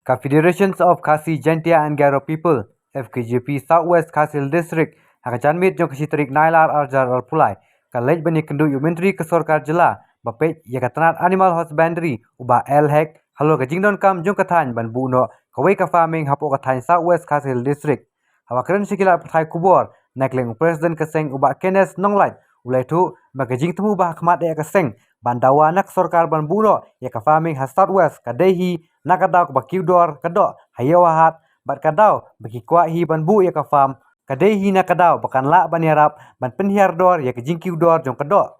Confederations of Khasi Jaintia and Garo People, FKJP Southwest Khasil District, Hakajan mit jong kasitrik nailar arjar pulai, kalej bani kendu yumentri ke Sorkar Jela, bapet yakatranat animal husbandry, uba elhek, halo kajingdon kam jong kathan ban buno, kawai ka farming hapo kathan Southwest Khasil District. Hawakren sikila pathai kubor, nakleng President Kaseng uba Kenneth Nonglait, ulai tu magajing temu bah khmat ya Kaseng, bandawa nak Sorkar ban buno, ya ka farming has Southwest kadehi nakadaw baki dor kadok hayawahat bat kadaw baki kwa hi ban bu ya ka farm kadai hi nakadaw bakan la ban yarap ban penhiar dor ya ka jingkiu dor jong kadok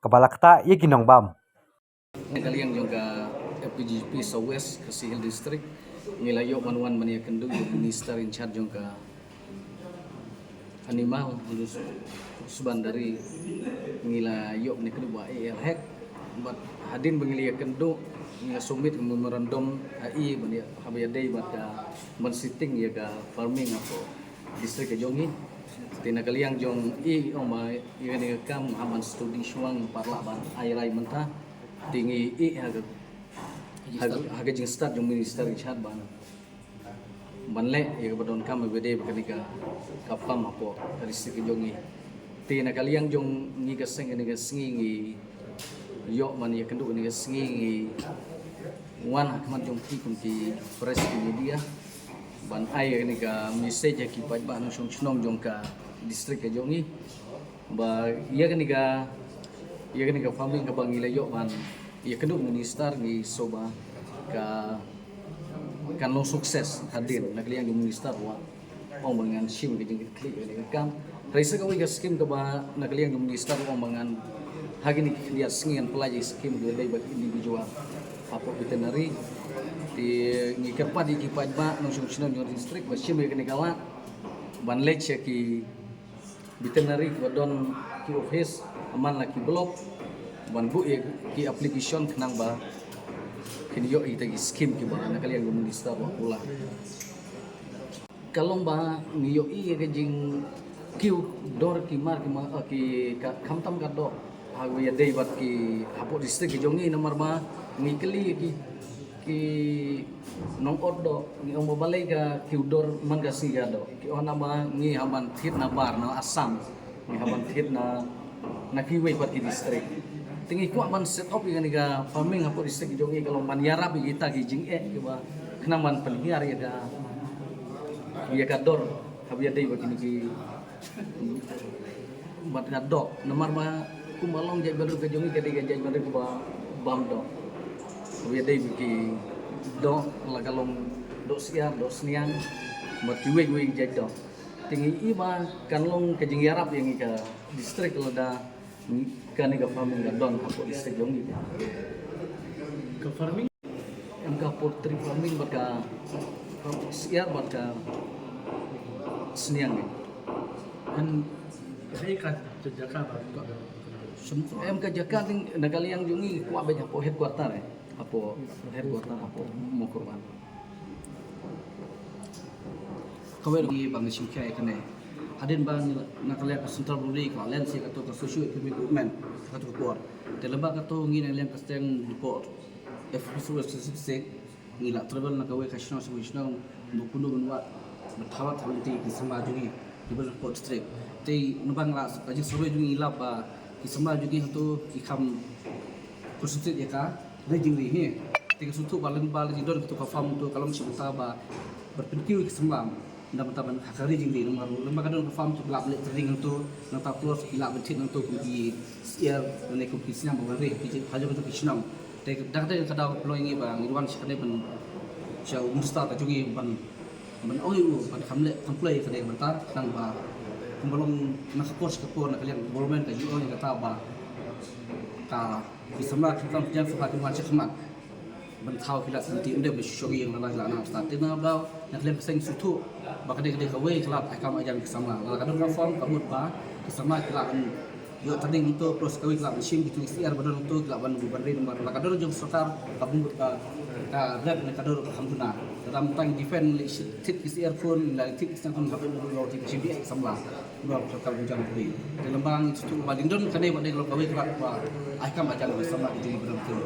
kabalakta ya ginong bam kalian juga FPGP Southwest Khasil District nilayo manuan mania kendu minister in charge juga animal halus subandari nilayo ni kendu ba elhek bat hadin bengilia kendu nga sumit memorandum AI bani habayadai bata mensiting ya ga farming apo distrik jongi tina kaliang jong I oma ini kam aman studi suang parla ban airai mentah tinggi I haga jing start jong minister chat ban banle ya badon kam bede bakanika kapam apo distrik jongi tina kaliang jong ngi gaseng ni gasengi yok man ya kendu ni gasengi wan hakmat jong ki press di media ban ai ni ka message ki paj ba no song chnong jong ka district ke jongi ba ya ni ka farming ka bangila yok ban ya kendu minister ni soba ka kan lo sukses hadir nakliang jong minister wa omongan sim ke jing klik ni kam raisa ka wi ka skim ka ba nakliang jong minister omongan hagini dia singin pelajari skim dia dari bagi individual apa veterinary di ngikapa di kipaj ba no sungsinon yo district basim ke negala ban lech ki veterinary wadon ki office aman laki blok ban bu ki application kenang ba kini yo ita ki skim ki ba na kalian minister wa pula kalong ba ni yo I ke jing ki dor ki mar ki kamtam ka do hago ya dei bat ki hapo district ki jongi nomor ma ngikeli ki nong oddo ni omo balai ka ki udor man ka siga do ki ona ma ngi haban thit na bar na asam ni haban thit na ki wei bat ki district tingi ko man set up ni ka farming hapo district ki jongi kalau man yarab kita ki jing ki ba kena man pelhiar ya ka dor habia dei bat ki bat ka do nomor ma kumalong jai baru ke jongi ketiga jai baru ke bam do we dai biki do la kalong do siar do sniang mat kiwe jai do tingi iba kanlong ke jing yarap yang ke distrik lada kan ke farming ga don hapo distrik jongi ke farming ka poultry farming baka siar baka sniang kan saya kan jejaka ba em ka jaka ting nagali yang jungi kuat banyak po headquarter apo headquarter apo mo kurban kawai di bang simkai kene hadin bang nagali ka central buri ka len si ka to socio economic development ka to port te leba ka to ngi len ka steng report FPSO statistic ngi la travel na kawai ka shno so shno bukuno bunwa bertawat hanti ki sama jungi di port strip te nubang la ka ji survey jungi la ba kisama juga itu ikam kursutit ya ka dari jingri ni tiga sutu balen jidon tu kafam tu kalau mesti betaba berpikir kisama ndak betaban hakari jingri nomor lembaga don kafam tu lab le trading tu nang ta plus lab betit nang tu di siar ne ku kisnya bawari hajo tu kisnam te dak te kada lo ingi bang irwan sekane ben syau musta ka jungi ban oyu ban kamle kamplay kade bentar nang ba kumbalong nakapos kapor na kalian government ka UO yang kata ba ka bisamla kita punya fakir macam kemat bentau kita nanti udah bersyukur yang lain lain start na ba nak kalian keseng sutu ba kade kawe kelab akam ajan kesama la kadang reform kabut ba kesama kelab yo tadi untuk proses kawe kelab sim gitu istiar badon untuk kelab ban ri nomor la kadang jong serta kabun ka red na kadang alhamdulillah dalam tang defend tit istiar pun la tit istang kan kabun lo ti sim dia samla ba serta hujan beri dalam bang itu bading don kade badai kalau kawe kelab ba akam ajan kesama itu betul